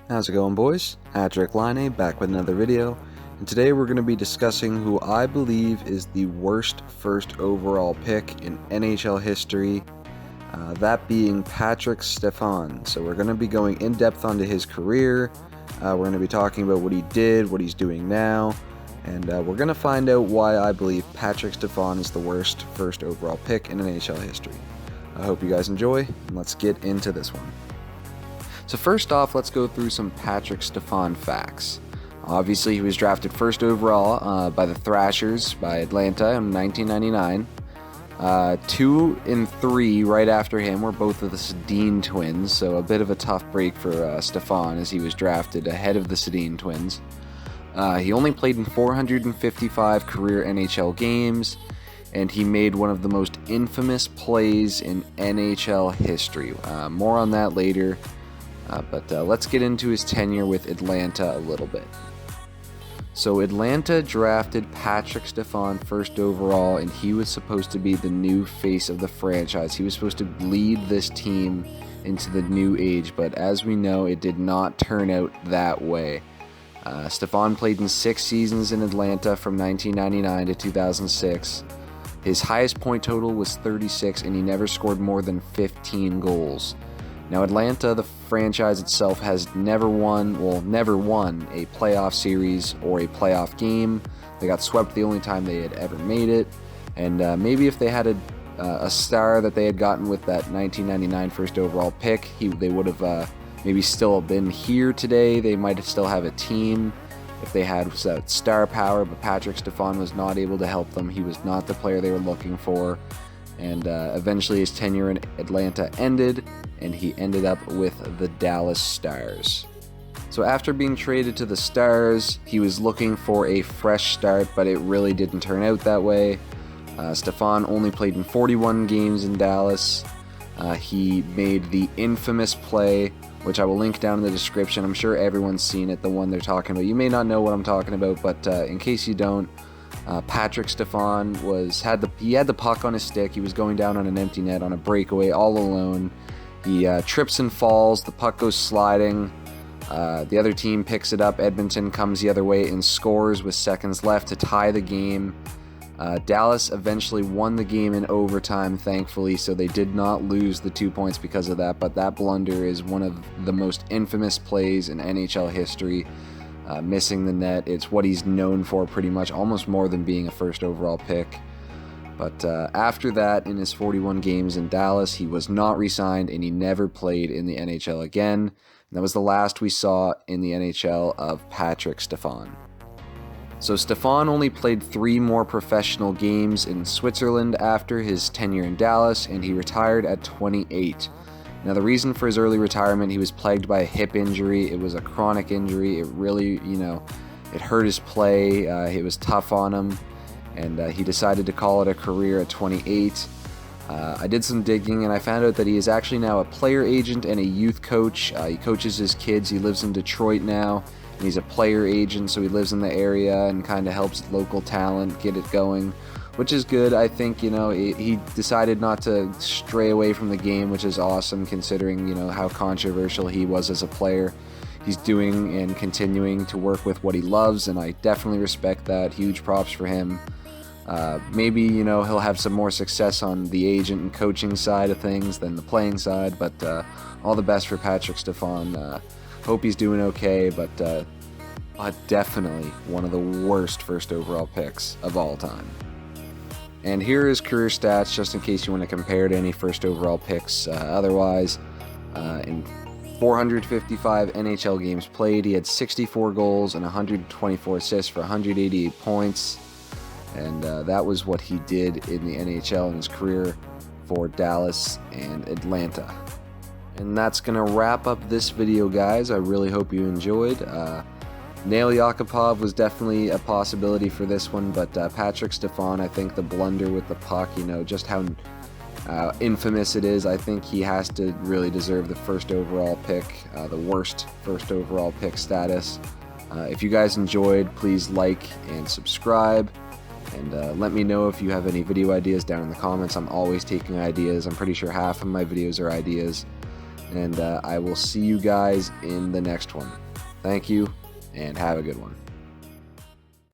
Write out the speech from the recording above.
How's it going, boys? Patrick Line back with another video, and today we're going to be discussing who I believe is the worst first overall pick in NHL history, that being Patrick Stefan. So we're going to be going in depth onto his career, we're going to be talking about what he did, what he's doing now, and we're going to find out why I believe Patrick Stefan is the worst first overall pick in NHL history. I hope you guys enjoy, and let's get into this one. So first off, let's go through some Patrick Stefan facts. Obviously, he was drafted first overall by the Thrashers by Atlanta in 1999. 2 and 3 right after him were both of the Sedin twins, so a bit of a tough break for Stefan as he was drafted ahead of the Sedin twins. He only played in 455 career NHL games, and he made one of the most infamous plays in NHL history. More on that later. But let's get into his tenure with Atlanta a little bit. So Atlanta drafted Patrick Stefan first overall, and he was supposed to be the new face of the franchise. He was supposed to lead this team into the new age, but as we know, it did not turn out that way. Stefan played in 6 seasons in Atlanta from 1999 to 2006. His highest point total was 36, and he never scored more than 15 goals. Now, Atlanta, the franchise itself, has never won a playoff series or a playoff game. They got swept the only time they had ever made it. And maybe if they had a star that they had gotten with that 1999 first overall pick, they would have maybe still been here today. They might still have a team if they had star power, but Patrick Stefan was not able to help them. He was not the player they were looking for. And eventually his tenure in Atlanta ended, and he ended up with the Dallas Stars. So after being traded to the Stars, he was looking for a fresh start, but it really didn't turn out that way. Stefan only played in 41 games in Dallas. He made the infamous play, which I will link down in the description. I'm sure everyone's seen it, the one they're talking about. You may not know what I'm talking about, but in case you don't, Patrick Stefan had the puck on his stick. He was going down on an empty net on a breakaway all alone. He trips and falls. The puck goes sliding. The other team picks it up. Edmonton comes the other way and scores with seconds left to tie the game. Dallas eventually won the game in overtime, thankfully, so they did not lose the 2 points because of that. But that blunder is one of the most infamous plays in NHL history. Missing the net. It's what he's known for pretty much, almost more than being a first overall pick. But after that, in his 41 games in Dallas, he was not re-signed, and he never played in the NHL again. And that was the last we saw in the NHL of Patrick Stefan. So Stefan only played 3 more professional games in Switzerland after his tenure in Dallas, and he retired at 28. Now, the reason for his early retirement, he was plagued by a hip injury. It was a chronic injury. It really, it hurt his play. It was tough on him, and he decided to call it a career at 28. I did some digging, and I found out that he is actually now a player agent and a youth coach. He coaches his kids. He lives in Detroit now, and he's a player agent, so he lives in the area and kind of helps local talent get it going, which is good. I think, he decided not to stray away from the game, which is awesome considering, how controversial he was as a player. He's doing and continuing to work with what he loves, and I definitely respect that. Huge props for him. Maybe, he'll have some more success on the agent and coaching side of things than the playing side, but all the best for Patrick Stefan. Hope he's doing okay, but definitely one of the worst first overall picks of all time. And here are his career stats, just in case you want to compare to any first overall picks. Otherwise, in 455 NHL games played, he had 64 goals and 124 assists for 188 points. And that was what he did in the NHL in his career for Dallas and Atlanta. And that's going to wrap up this video, guys. I really hope you enjoyed. Nail Yakupov was definitely a possibility for this one, but Patrick Stefan, I think the blunder with the puck, just how infamous it is, I think he has to really deserve the first overall pick, the worst first overall pick status. If you guys enjoyed, please like and subscribe, and let me know if you have any video ideas down in the comments. I'm always taking ideas. I'm pretty sure half of my videos are ideas. and I will see you guys in the next one. Thank you, and have a good one.